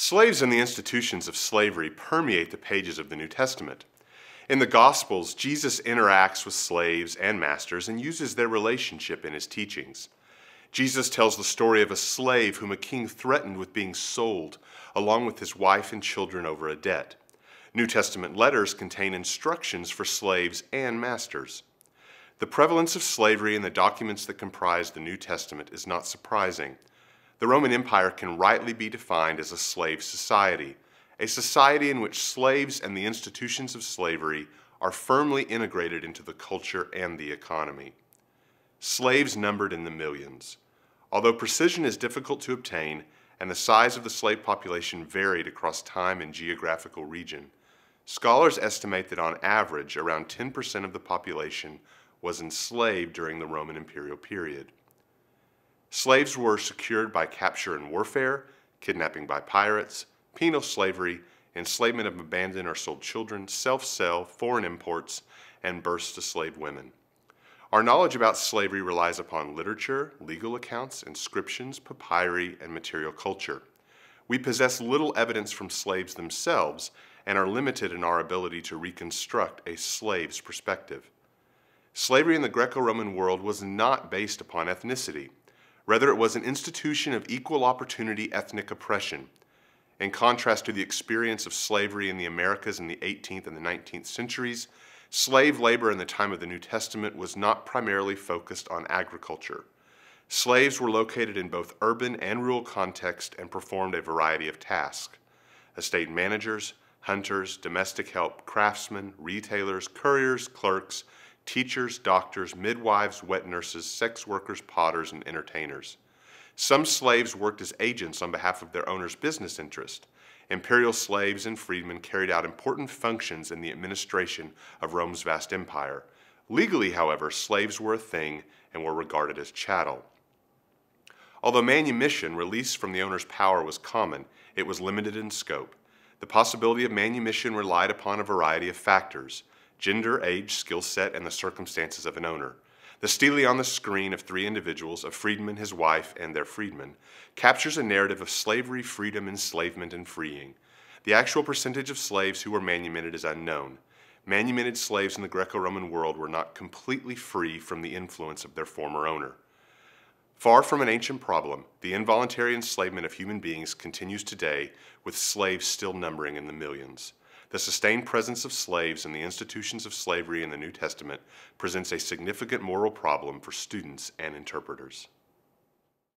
Slaves and the institutions of slavery permeate the pages of the New Testament. In the Gospels, Jesus interacts with slaves and masters and uses their relationship in his teachings. Jesus tells the story of a slave whom a king threatened with being sold, along with his wife and children over a debt. New Testament letters contain instructions for slaves and masters. The prevalence of slavery in the documents that comprise the New Testament is not surprising. The Roman Empire can rightly be defined as a slave society in which slaves and the institutions of slavery are firmly integrated into the culture and the economy. Slaves numbered in the millions. Although precision is difficult to obtain and the size of the slave population varied across time and geographical region, scholars estimate that on average around 10% of the population was enslaved during the Roman imperial period. Slaves were secured by capture and warfare, kidnapping by pirates, penal slavery, enslavement of abandoned or sold children, self-sale, foreign imports, and births to slave women. Our knowledge about slavery relies upon literature, legal accounts, inscriptions, papyri, and material culture. We possess little evidence from slaves themselves and are limited in our ability to reconstruct a slave's perspective. Slavery in the Greco-Roman world was not based upon ethnicity. Rather, it was an institution of equal opportunity ethnic oppression. In contrast to the experience of slavery in the Americas in the 18th and the 19th centuries, slave labor in the time of the New Testament was not primarily focused on agriculture. Slaves were located in both urban and rural contexts and performed a variety of tasks. Estate managers, hunters, domestic help, craftsmen, retailers, couriers, clerks, teachers, doctors, midwives, wet nurses, sex workers, potters, and entertainers. Some slaves worked as agents on behalf of their owner's business interest. Imperial slaves and freedmen carried out important functions in the administration of Rome's vast empire. Legally, however, slaves were a thing and were regarded as chattel. Although manumission, release from the owner's power, was common, it was limited in scope. The possibility of manumission relied upon a variety of factors: gender, age, skill set, and the circumstances of an owner. The stele on the screen of three individuals, a freedman, his wife, and their freedman, captures a narrative of slavery, freedom, enslavement, and freeing. The actual percentage of slaves who were manumitted is unknown. Manumitted slaves in the Greco-Roman world were not completely free from the influence of their former owner. Far from an ancient problem, the involuntary enslavement of human beings continues today, with slaves still numbering in the millions. The sustained presence of slaves in the institutions of slavery in the New Testament presents a significant moral problem for students and interpreters.